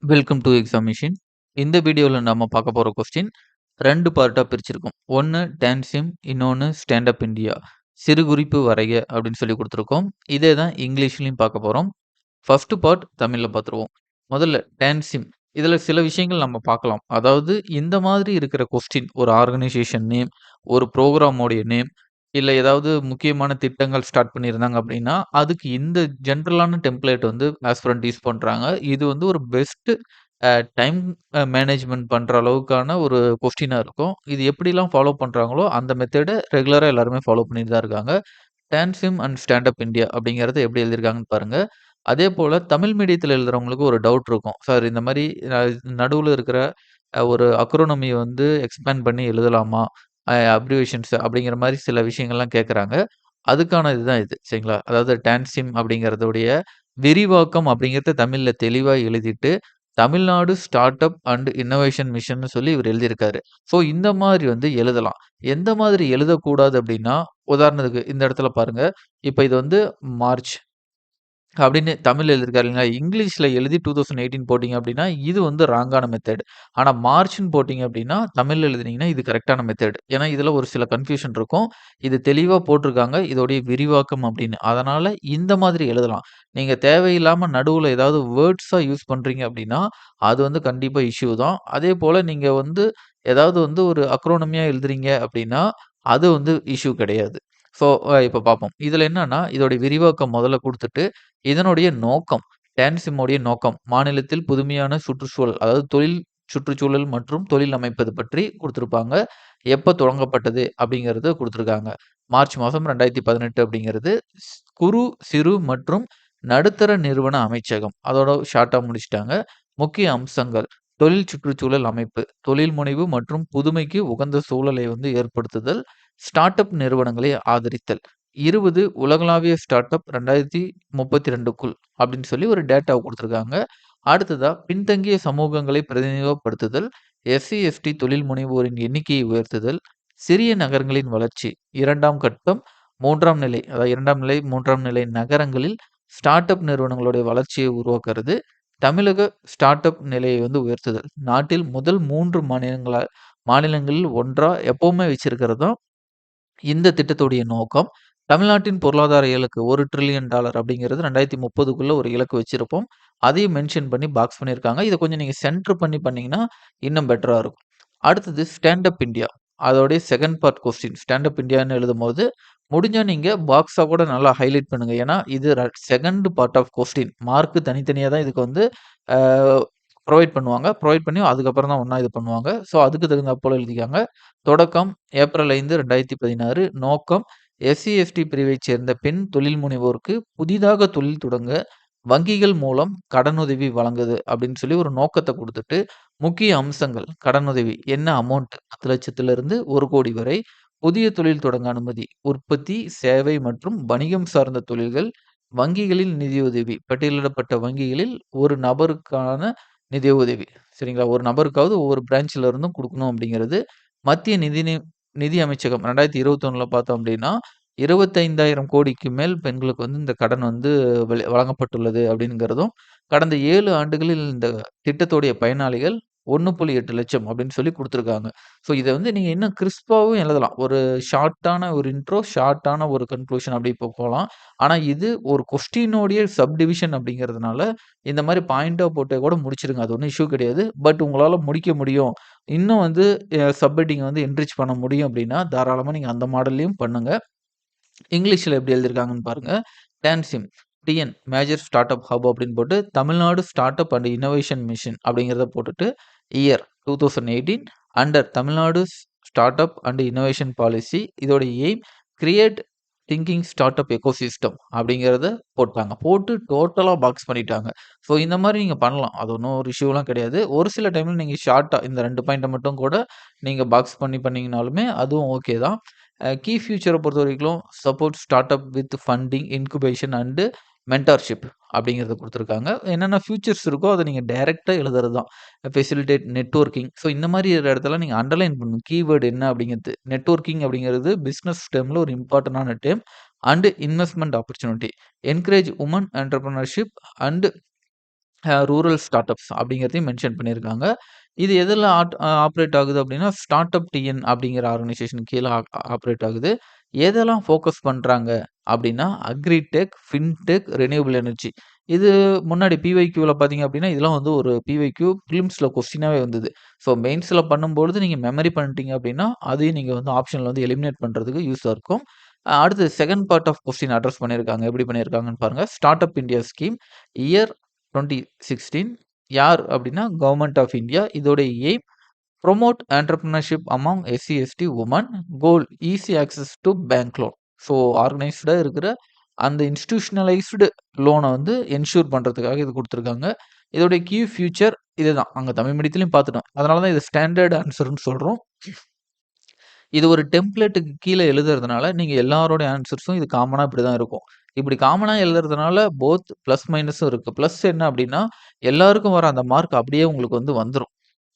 Welcome to examination. இந்த வீடியோல நம்ம பார்க்க போற கொஸ்டின் 2 பார்ட்டா பிரிச்சிருக்கோம். ஒண்ணு டான்சிம், இன்னொன்னு ஸ்டாண்ட் அப் இந்தியா. சிறுகுறிப்பு வரைக அப்படின்னு சொல்லி குடுத்துருக்கோம். இதே தான் இங்கிலீஷ்லயும் பார்க்க போறோம். ஃபர்ஸ்ட் பார்ட் தமிழ்ல பார்த்துருவோம். முதல்ல டான்சிம். இதுல சில விஷயங்கள் நம்ம பார்க்கலாம். அதாவது இந்த மாதிரி இருக்கிற கொஸ்டின் ஒரு ஆர்கனைசேஷன் நேம், ஒரு புரோகிராமோடைய நேம், இல்ல ஏதாவது முக்கியமான திட்டங்கள் ஸ்டார்ட் பண்ணியிருந்தாங்க அப்படின்னா, அதுக்கு இந்த ஜெனரலான டெம்ப்ளேட் வந்து ஆஸ்பிரண்ட் யூஸ் பண்றாங்க. இது வந்து ஒரு பெஸ்ட் அ டைம் மேனேஜ்மென்ட் பண்ற அளவுக்கான ஒரு கொஸ்டினா இருக்கும். இது எப்படிலாம் ஃபாலோ பண்றாங்களோ, அந்த மெத்தட ரெகுலரா எல்லாருமே ஃபாலோ பண்ணிட்டு தான் இருக்காங்க. TANSIM and stand up India அப்படிங்கிறத எப்படி எழுதியிருக்காங்கன்னு பாருங்க. அதேபோல தமிழ் மீடியத்தில எழுதுறவங்களுக்கு ஒரு டவுட் இருக்கும். சார் இந்த மாரி அ நடுவுல இருக்கிற ஒரு அக்ரோனமி வந்து எக்ஸ்பேண்ட் பண்ணி எழுதலாமா? அப்ரிவேஷன்ஸ் அப்படிங்கிற மாரி சில விஷயங்கள்லாம் கேட்கறாங்க. அதுக்கான இதுதான் இது. சரிங்களா? அதாவது டான்சிம் அப்படிங்கிறதுடைய விரிவாக்கம் அப்படிங்கிறத தமிழ்ல தெளிவா எழுதிட்டு, Tamil Nadu start up and innovation மிஷன்னு சொல்லி இவரு எழுதியிருக்காரு. ஸோ இந்த மாதிரி வந்து எழுதலாம். எந்த மாதிரி எழுதக்கூடாது அப்படின்னா, உதாரணத்துக்கு இந்த இடத்துல பாருங்க. இப்ப இது வந்து மார்ச் அப்படின்னு தமிழ்ல எழுதியிருக்காரு இல்லைங்களா? இங்கிலீஷ்ல எழுதி 2018 போட்டீங்க அப்படின்னா, இது வந்து ராங்கான மெத்தட். ஆனா மார்ச்ன்னு போட்டீங்க அப்படின்னா, தமிழ்ல எழுதினீங்கன்னா இது கரெக்ட்டான மெத்தட். ஏன்னா இதுல ஒரு சில கன்ஃப்யூஷன் இருக்கும். இது தெளிவா போட்டிருக்காங்க. இதோடைய விரிவாக்கம் அப்படின்னு. அதனால இந்த மாதிரி எழுதலாம். நீங்க தேவையில்லாம நடுவுல ஏதாவது வேர்ட்ஸா யூஸ் பண்றீங்க அப்படின்னா, அது வந்து கண்டிப்பா இஷ்யூ தான். அதேபோல நீங்க வந்து ஏதாவது வந்து ஒரு அக்ரோனமியா எழுதுறீங்க அப்படின்னா, அது வந்து இஷ்யூ கிடையாது. ஸோ இப்ப பார்ப்போம். இதுல என்னன்னா, இதோட விரிவாக்கம் முதல்ல குடுத்துட்டு இதனுடைய நோக்கம், டான்சிம்முடைய நோக்கம், மாநிலத்தில் புதுமையான சுற்றுச்சூழல், அதாவது தொழில் சுற்றுச்சூழல் மற்றும் தொழில் அமைப்பது பற்றி குடுத்திருப்பாங்க. எப்ப தொடங்கப்பட்டது அப்படிங்கிறத குடுத்திருக்காங்க. மார்ச் மாதம் 2018 அப்படிங்கிறது குறு, சிறு மற்றும் நடுத்தர நிறுவன அமைச்சகம். அதோட ஷார்ட்டா முடிச்சுட்டாங்க. முக்கிய அம்சங்கள், தொழில் சுற்றுச்சூழல் அமைப்பு, தொழில் முனைவு மற்றும் புதுமைக்கு உகந்த சூழலை வந்து ஏற்படுத்துதல், ஸ்டார்ட் அப் நிறுவனங்களை ஆதரித்தல். 20 உலகளாவிய ஸ்டார்ட் அப் 2032க்குள் அப்படின்னு சொல்லி ஒரு டேட்டாவ குடுத்துருக்காங்க. அடுத்ததா பின்தங்கிய சமூகங்களை பிரதிநிதித்துவப்படுத்துதல், எஸ்சி, எஸ்டி தொழில் முனைவோரின் எண்ணிக்கையை உயர்த்துதல், சிறிய நகரங்களின் வளர்ச்சி, 2ஆம் கட்டம் 3ஆம் நிலை, அதாவது 2ஆம் நிலை, 3ஆம் நிலை நகரங்களில் ஸ்டார்ட் அப் நிறுவனங்களுடைய வளர்ச்சியை உருவாக்குறது, தமிழக ஸ்டார்ட் அப் நிலையை வந்து உயர்த்துதல். நாட்டில் முதல் 3 மாநிலங்களில் ஒன்றா எப்பவுமே வச்சிருக்கிறது தான் இந்த திட்டத்துடைய நோக்கம். தமிழ்நாட்டின் பொருளாதார இலக்கு $1,000,000,000 அப்படிங்கிறது 2030க்குள்ள ஒரு இலக்கு வச்சிருப்போம். அதையும் மென்ஷன் பண்ணி பாக்ஸ் பண்ணியிருக்காங்க. இத கொஞ்சம் நீங்க சென்டர் பண்ணி பண்ணீங்கன்னா, இன்னும் பெட்டரா இருக்கும். அடுத்தது ஸ்டாண்ட் அப் இந்தியா. அதோடைய second part question. Stand up இந்தியான்னு எழுதும்போது, முடிஞ்சா நீங்க பாக்ஸா கூட நல்லா ஹைலைட் பண்ணுங்க. ஏன்னா, இது 2ண்ட் பார்ட் ஆஃப் கொஸ்டின். மார்க் தனித்தனியா தான் இதுக்கு வந்து அ புரொவைட் பண்ணுவாங்க. புரொவைட் பண்ணி அதுக்கப்புறம் தான் ஒண்ணா இது பண்ணுவாங்க. ஸோ, அதுக்கு தகுந்தாற்போல எழுதிக்கங்க. தொடக்கம் ஏப்ரல் 5, 2016. நோக்கம் எஸ்சி, எஸ்டி பிரிவைச் சேர்ந்த பெண் தொழில் முனைவோருக்கு புதிதாக தொழில் தொடங்க வங்கிகள் மூலம் கடனுதவி வழங்குது அப்படின்னு சொல்லி ஒரு நோக்கத்த குடுத்துட்டு, முக்கிய அம்சங்கள் கடனுதவி என்ன அமௌண்ட் 10,00,000 1,00,00,000 வரை, புதிய தொழில் தொடங்க அனுமதி, உற்பத்தி, சேவை மற்றும் வணிகம் சார்ந்த தொழில்கள், வங்கிகளில் நிதியுதவி, பட்டியலிடப்பட்ட வங்கிகளில் ஒரு நபருக்கான நிதியுதவி. சரிங்களா? ஒரு நபருக்காவது ஒவ்வொரு பிரான்ச்ல இருந்தும் குடுக்கணும் அப்படிங்கிறது. மத்திய நிதி அமைச்சகம் 2021ல பார்த்தோம் அப்படின்னா, 25,000 கோடிக்கு மேல் பெண்களுக்கு வந்து இந்த கடன் வந்து வழங்கப்பட்டுள்ளது அப்படிங்கிறதும், கடந்த 7 ஆண்டுகளில் இந்த திட்டத்துடைய பயனாளிகள் 1,8 லட்சம் அப்படின்னு சொல்லி குடுத்துருக்காங்க. ஸோ இத வந்து நீங்க இன்னும் கிறிஸ்பாவும் எழுதலாம். ஒரு ஷார்ட்டான ஒரு இன்ட்ரோ, ஷார்ட்டான ஒரு கன்க்ளூஷன் அப்படி போகலாம். ஆனா இது ஒரு கொஸ்டினோடைய சப் டிவிஷன் அப்படிங்கிறதுனால, இந்த மாரி பாயிண்ட்டா போட்டு கூட முடிச்சிருங்க. அது ஒண்ணும் இஷ்யூ கிடையாது. பட் உங்களால முடிக்க முடியும். இன்னும் வந்து சப் ஹெட்டிங்க வந்து என்ரிச் பண்ண முடியும் அப்படின்னா, தாராளமா நீங்க அந்த மாடல்லயும் பண்ணுங்க. இங்கிலீஷ்ல எப்படி எழுதியிருக்காங்கன்னு பாருங்க. TANSIM major start up hub அப்படின்னு போட்டு Tamil Nadu start up and innovation mission அப்படிங்கிறத போட்டுட்டு year 2018 under Tamil Nadu start up and innovation policy இதோட aim create thinking start up ecosystem அப்படிங்கிறத போட்டாங்க. போட்டு டோட்டலா பாக்ஸ் பண்ணிட்டாங்க. ஸோ இந்த மாரி நீங்க பண்ணலாம். அது ஒண்ணும் ஒரு இஷ்யூலாம் கிடையாது. ஒரு சில டைம்ல நீங்க ஷார்ட்டா இந்த 2 பாயிண்ட்ட மட்டும் கூட நீங்க பாக்ஸ் பண்ணி பண்ணீங்கனாலுமே அதுவும் ஓகே தான். கீ ஃபியூச்சர பொறுத்தவரைக்கும் support start up with funding, incubation and mentorship அப்படிங்கிறத குடுத்துருக்காங்க. என்னென்ன ஃபியூச்சர்ஸ் இருக்கோ அத நீங்க டைரக்ட்டா எழுதுறது தான். Facilitate networking. ஸோ இந்த மாரி இடத்துல நீங்க அண்டர்லைன் பண்ணணும். கீவேர்ட் என்ன அப்படிங்கிறது. நெட்வொர்க்கிங் அப்படிங்கிறது பிசினஸ் டெர்ம்ல ஒரு இம்பார்ட்டன்டான term. And investment opportunity. Encourage woman entrepreneurship and rural start ups அப்படிங்கிறதையும் மென்ஷன் பண்ணியிருக்காங்க. இது எதுல ஆப்பரேட் ஆகுது அப்படின்னா, ஸ்டார்ட் அப் டிஎன் அப்படிங்கிற ஆர்கனைசேஷன் கீழ ஆப்பரேட் ஆகுது. எதெல்லாம் ஃபோக்கஸ் பண்றாங்க அப்படின்னா, அக்ரிடெக், ஃபின்டெக், ரினியூவபிள் எனர்ஜி. இது முன்னாடி பிஒய்க்யூல பார்த்தீங்க அப்படின்னா, இதெல்லாம் வந்து ஒரு பிஒய்க்யூ பிலிம்ஸ்ல கொஸ்டினாவே வந்தது. ஸோ மெயின்ஸ்ல பண்ணும்பொழுது நீங்க மெமரி பண்ணிட்டீங்க அப்படின்னா, அதையும் நீங்க வந்து ஆப்ஷன்ல வந்து எலிமினேட் பண்றதுக்கு யூஸா இருக்கும். அடுத்து second part of question address பண்ணியிருக்காங்க. எப்படி பண்ணியிருக்காங்கன்னு பாருங்க. Start up India scheme year 2016 யார் அப்படின்னா, கவர்ன்மென்ட் ஆஃப் இந்தியா. இதோடைய aim promote entrepreneurship among SC, ST woman. Goal easy access to bank loan. So ஆர்கனைஸ்டா இருக்கிற அந்த இன்ஸ்டிடியூஷனலைஸ்டு லோன வந்து என்ஷூர் பண்றதுக்காக இது குடுத்துருக்காங்க. இதோடைய கீ ஃபியூச்சர் இதுதான். அங்க தமிழ் மீடியத்திலயும் பார்த்துட்டோம். அதனால தான் இது ஸ்டாண்டர்ட் ஆன்ஸர்ன்னு சொல்றோம். இது ஒரு டெம்ப்ளேட்டுக்கு கீழ எழுதுறதுனால, நீங்க எல்லாரோட ஆன்ஸர்ஸும் இது காமனா இப்படிதான் இருக்கும். இப்படி காமனா எழுதுறதுனால போத் பிளஸ், மைனஸும் இருக்கு. பிளஸ் என்ன அப்படின்னா, எல்லாருக்கும் வர அந்த மார்க் அப்படியே உங்களுக்கு வந்து வந்துரும்.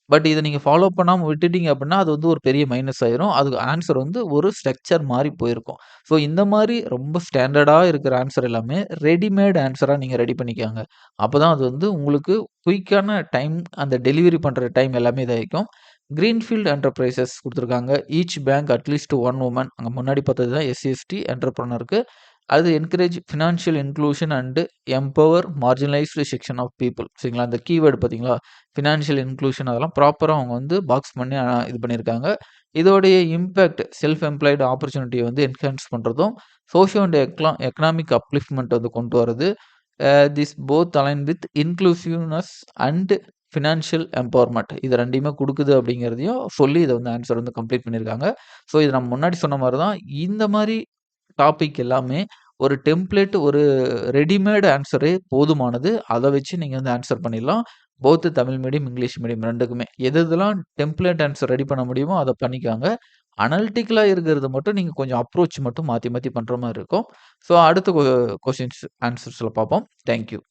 பட் இத நீங்க ஃபாலோ பண்ணாம விட்டுட்டீங்க அப்படின்னா, அது வந்து ஒரு பெரிய மைனஸ் ஆயிரும். அதுக்கு ஆன்ஸர் வந்து ஒரு ஸ்ட்ரக்சர் மாறி போயிருக்கும். ஸோ இந்த மாரி ரொம்ப ஸ்டாண்டர்டா இருக்கிற ஆன்ஸர் எல்லாமே ரெடிமேட் ஆன்ஸரா நீங்க ரெடி பண்ணிக்கங்க. அப்பதான் அது வந்து உங்களுக்கு குயிக்கான டைம் அந்த டெலிவரி பண்ற டைம் எல்லாமே இதாயிக்கும். கிரீன்ஃபீல்ட் என்டர்பிரைசஸ் குடுத்துருக்காங்க. ஈச் பேங்க் அட்லீஸ்ட் 1 வுமன். அங்க முன்னாடி பார்த்தது தான் எஸ்சி, எஸ்டி என்டர்பிரனருக்கு. அது encourage financial inclusion and empower marginalised section of people. சரிங்களா? அந்த கீவேர்ட் பார்த்தீங்களா? ஃபினான்ஷியல் இன்க்ளூஷன் அதெல்லாம் ப்ராப்பரா அவங்க வந்து பாக்ஸ் பண்ணி இது பண்ணியிருக்காங்க. இதோடைய இம்பேக்ட் செல்ஃப் எம்ப்ளாய்டு ஆப்பர்ச்சுனிட்டிய வந்து என்ஹான்ஸ் பண்றதும், சோசியோ அண்ட் எக்கனாமிக் அப்லிஃப்ட்மென்ட் வந்து கொண்டு வரது. This both align with inclusiveness and financial empowerment. இது 2யுமே குடுக்குது அப்படிங்கிறதையும் சொல்லி இத வந்து ஆன்ஸர் வந்து கம்ப்ளீட் பண்ணியிருக்காங்க. ஸோ இது நம்ம முன்னாடி சொன்ன மாரி தான். இந்த மாரி டாபிக் எல்லாமே ஒரு டெம்ப்ளேட் ஒரு ரெடிமேட் ஆன்ஸரே போதுமானது. அத வச்சு நீங்க வந்து ஆன்ஸர் பண்ணிடலாம். Both Tamil medium, English medium 2க்குமே. எது எதெல்லாம் டெம்ப்ளேட் ஆன்ஸர் ரெடி பண்ண முடியுமோ அத பண்ணிக்கோங்க. அனலிட்டிக்கலா இருக்கிறது மட்டும் நீங்க கொஞ்சம் அப்ரோச் மட்டும் மாத்தி மாத்தி பண்ற மாரி இருக்கும். ஸோ அடுத்த கொஸ்டின்ஸ் ஆன்சர்ஸ்ல பார்ப்போம். Thank you.